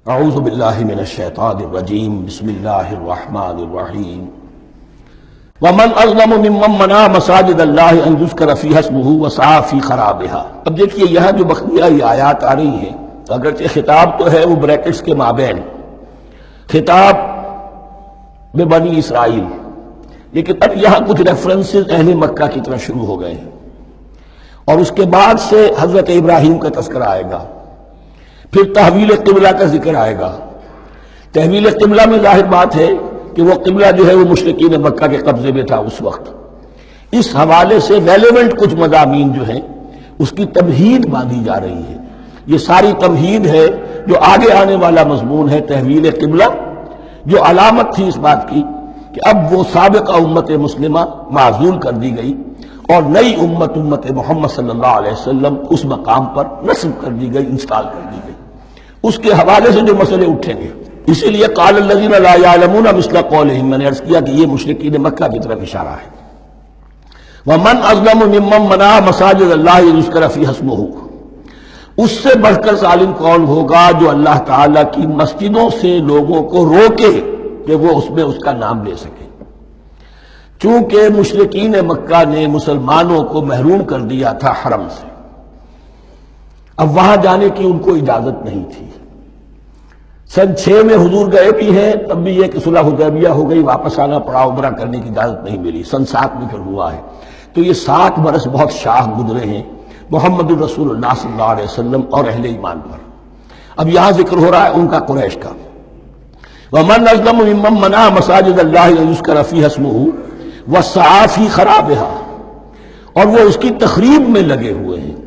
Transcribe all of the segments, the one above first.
اعوذ باللہ من الشیطان الرجیم بسم اللہ الرحمن الرحیم ومن اظلم ممن منع مساجد اللہ ان یذکر فیہا اسمہ وسعی فی خرابہا۔ اب دیکھیے یہاں جو بقیہ یہ آیات آ رہی ہیں، اگرچہ خطاب تو ہے وہ بریکٹس کے مابین، خطاب بنی اسرائیل، لیکن اب یہاں کچھ ریفرنسز اہل مکہ کی طرف شروع ہو گئے ہیں، اور اس کے بعد سے حضرت ابراہیم کا تذکرہ آئے گا، پھر تحویل قبلہ کا ذکر آئے گا۔ تحویل قبلہ میں ظاہر بات ہے کہ وہ قبلہ جو ہے وہ مشرکین مکہ کے قبضے میں تھا اس وقت، اس حوالے سے ریلیونٹ کچھ مضامین جو ہیں اس کی تمہید باندھی جا رہی ہے۔ یہ ساری تمہید ہے جو آگے آنے والا مضمون ہے تحویل قبلہ، جو علامت تھی اس بات کی کہ اب وہ سابقہ امت مسلمہ معزول کر دی گئی اور نئی امت محمد صلی اللہ علیہ وسلم اس مقام پر نصب کر دی گئی، انسٹال کر دی گئی۔ اس کے حوالے سے جو مسئلے اٹھیں گے، اسی لیے قال الذین لا یعلمون مثل قولہم، میں نے عرض کیا کہ یہ مشرکین مکہ کی طرف اشارہ ہے۔ ومن اظلم ممن منع مساجد اللہ یذکر فیہا اسمہ، اس سے بڑھ کر ظالم کون ہوگا جو اللہ تعالیٰ کی مسجدوں سے لوگوں کو روکے کہ وہ اس میں اس کا نام لے سکے۔ چونکہ مشرکین مکہ نے مسلمانوں کو محروم کر دیا تھا حرم سے، اب وہاں جانے کی ان کو اجازت نہیں تھی۔ سن 6 میں حضور گئے بھی ہیں، تب بھی یہ کہ صلح حدیبیہ ہو گئی، واپس آنا پڑا، عمرہ کرنے کی اجازت نہیں ملی۔ سن 7 میں پھر ہوا ہے، تو یہ 7 برس بہت شاہ گزرے ہیں محمد الرسول اللہ صلی اللہ علیہ وسلم اور اہل ایمان پر۔ اب یہاں ذکر ہو رہا ہے ان کا، قریش کا۔ ومن اظلم ممن منع مساجد اللہ یذکر فیہا اسمہ وسعی فی خرابہا، اور وہ اس کی تخریب میں لگے ہوئے ہیں۔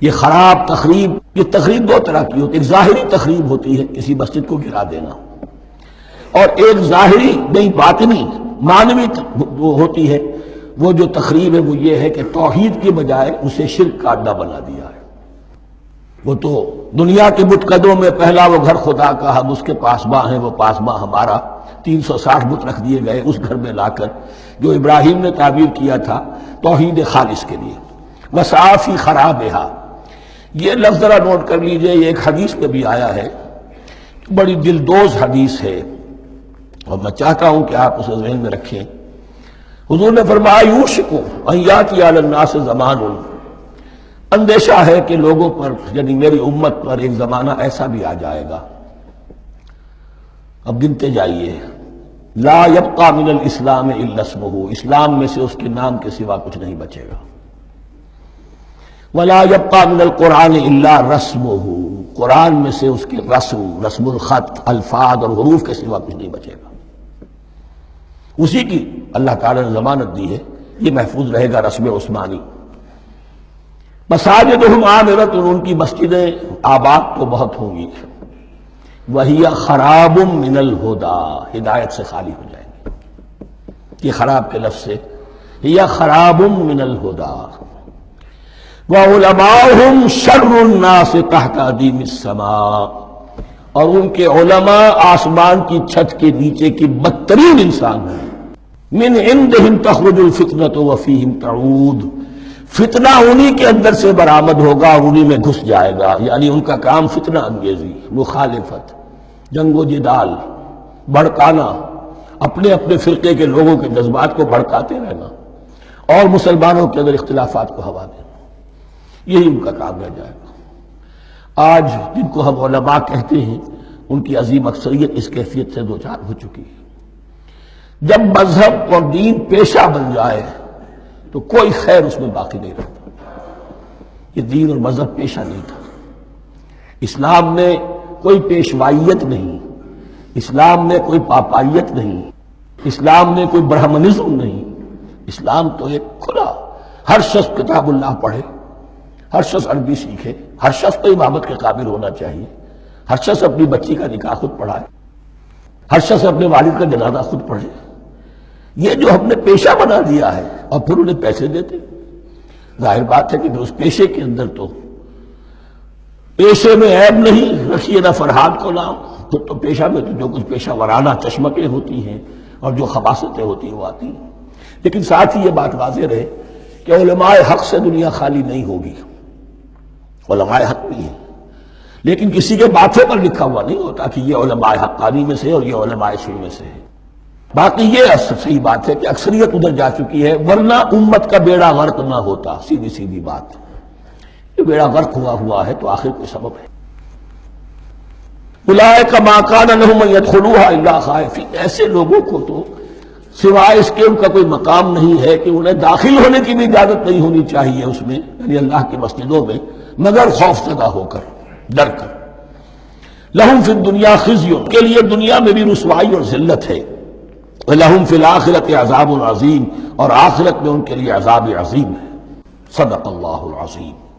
یہ خراب تخریب، یہ تخریب 2 طرح کی ہوتی ہے، ایک ظاہری تخریب ہوتی ہے کسی مسجد کو گرا دینا، اور ایک ظاہری نہیں باطنی معنوی وہ ہوتی ہے، وہ جو تخریب ہے وہ یہ ہے کہ توحید کی بجائے اسے شرک کا اڈا بنا دیا ہے۔ وہ تو دنیا کے بت قدوں میں پہلا وہ گھر خدا کا، ہم اس کے پاسباں ہیں، وہ پاسباں ہمارا، 360 بت رکھ دیے گئے اس گھر میں لا کر، جو ابراہیم نے تعبیر کیا تھا توحید خالص کے لیے۔ وسعی فی خرابہا، یہ لفظ ذرا نوٹ کر لیجئے، یہ ایک حدیث میں بھی آیا ہے، بڑی دلدوز حدیث ہے، اور میں چاہتا ہوں کہ آپ اسے ذہن میں رکھیں۔ حضور نے فرمایا یوشک ان یاتی علی الناس زمان، اندیشہ ہے کہ لوگوں پر یعنی میری امت پر ایک زمانہ ایسا بھی آ جائے گا، اب گنتے جائیے، لا یبقى من الاسلام الا اسمہ، اسلام میں سے اس کے نام کے سوا کچھ نہیں بچے گا۔ ولا يبقى من القرآن الا رسمہ، قرآن میں سے اس کے رسم الخط، الفاظ اور حروف کے سوا کچھ نہیں بچے گا۔ اسی کی اللہ تعالی نے ضمانت دی ہے، یہ محفوظ رہے گا رسم عثمانی۔ مساجدہم عامرۃ، ان کی مسجدیں آباد تو بہت ہوں گی، وہی خراب من الہدی، ہدایت سے خالی ہو جائیں گی۔ یہ خراب کے لفظ سے، ہی خراب من الہدی، وَعُلَمَاؤُهُمْ شَرُّ النَّاسِ تَحْتَ عَدِيمِ السَّمَاءِ، اور ان کے علماء آسمان کی چھت کے نیچے کی بدترین انسان ہیں۔ مِنْ عِنْدِهِمْ تَخْرُجُ الْفِتْنَةُ وَفِيهِمْ تَعُودُ، فتنہ انہی کے اندر سے برآمد ہوگا اور انہی میں گھس جائے گا، یعنی ان کا کام فتنہ انگیزی، مخالفت، جنگ و جدال، بھڑکانا، اپنے اپنے فرقے کے لوگوں کے جذبات کو بھڑکاتے رہنا اور مسلمانوں کے اندر اختلافات کو ہوا دینا، یہی ان کا کام رہ جائے گا۔ آج جن کو ہم علماء کہتے ہیں ان کی عظیم اکثریت اس کیفیت سے دوچار ہو چکی ہے۔ جب مذہب اور دین پیشہ بن جائے تو کوئی خیر اس میں باقی نہیں رہتا۔ یہ دین اور مذہب پیشہ نہیں تھا، اسلام میں کوئی پیشوائیت نہیں، اسلام میں کوئی پاپائیت نہیں، اسلام میں کوئی برہمنزم نہیں، اسلام تو ایک کھلا، ہر شخص کتاب اللہ پڑھے، ہر شخص عربی سیکھے، ہر شخص تو امامت کے قابل ہونا چاہیے، ہر شخص اپنی بچی کا نکاح خود پڑھائے، ہر شخص اپنے والد کا جنازہ خود پڑھے۔ یہ جو ہم نے پیشہ بنا دیا ہے اور پھر انہیں پیسے دیتے، ظاہر بات ہے کہ اس پیشے کے اندر تو پیشے میں عیب نہیں، رکھیے نہ فرحاد کو نام، تو پیشہ میں تو جو کچھ پیشہ ورانہ چشمکیں ہوتی ہیں اور جو خباثتیں ہوتی ہیں وہ آتی ہیں۔ لیکن ساتھ ہی یہ بات واضح رہے کہ علماء حق سے دنیا خالی نہیں ہوگی، علماء حق بھی ہیں، لیکن کسی کے ماتھے پر لکھا ہوا نہیں ہوتا کہ یہ علماء حقانی میں سے اور یہ علماء سوء میں سے ہے۔ باقی یہ صحیح بات ہے کہ اکثریت ادھر جا چکی ہے، ورنہ امت کا بیڑا غرق نہ ہوتا، سیدھی سیدھی بات۔ یہ بیڑا غرق ہوا ہے تو آخر کوئی سبب ہے۔ اولئک ما کان لہم ان یدخلوها الا خائفین، ایسے لوگوں کو تو سوائے اس کے ان کا کوئی مقام نہیں ہے کہ انہیں داخل ہونے کی بھی اجازت نہیں ہونی چاہیے اس میں، یعنی اللہ کی مسجدوں میں، مگر خوف زدہ ہو کر، ڈر کر۔ لہم فی الدنیا خزی، کے لیے دنیا میں بھی رسوائی اور ذلت ہے، وَلَهُمْ فِي الْآخِرَةِ عَذَابٌ عَظِيمٌ، اور آخرت میں ان کے لیے عذاب عظیم ہے۔ صدق اللہ العظیم۔